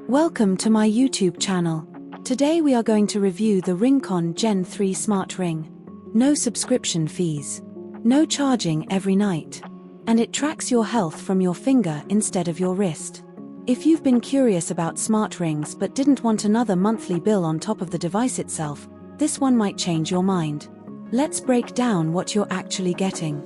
Welcome to my YouTube channel. Today we are going to review the RingConn Gen 3 Smart Ring. No subscription fees. No charging every night. And it tracks your health from your finger instead of your wrist. If you've been curious about smart rings but didn't want another monthly bill on top of the device itself, this one might change your mind. Let's break down what you're actually getting.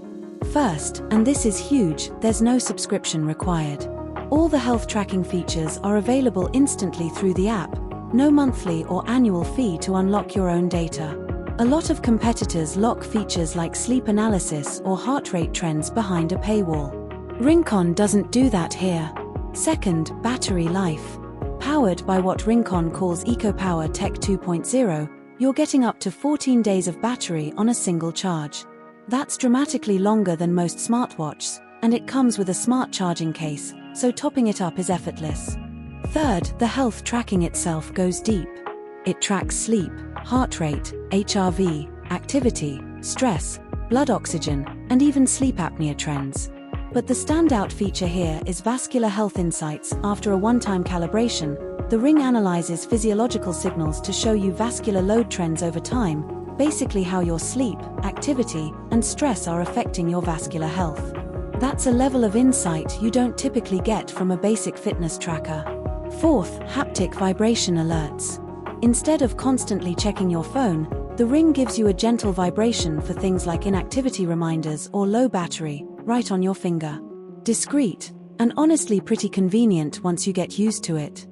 First, and this is huge, there's no subscription required. All the health tracking features are available instantly through the app, no monthly or annual fee to unlock your own data. A lot of competitors lock features like sleep analysis or heart rate trends behind a paywall. RingConn doesn't do that here. Second, battery life. Powered by what RingConn calls EcoPower Tech 2.0, you're getting up to 14 days of battery on a single charge. That's dramatically longer than most smartwatches, and it comes with a smart charging case, so topping it up is effortless. Third, the health tracking itself goes deep. It tracks sleep, heart rate, HRV, activity, stress, blood oxygen, and even sleep apnea trends. But the standout feature here is vascular health insights. After a one-time calibration, the ring analyzes physiological signals to show you vascular load trends over time, basically how your sleep, activity, and stress are affecting your vascular health. That's a level of insight you don't typically get from a basic fitness tracker. Fourth, haptic vibration alerts. Instead of constantly checking your phone, the ring gives you a gentle vibration for things like inactivity reminders or low battery, right on your finger. Discreet, and honestly pretty convenient once you get used to it.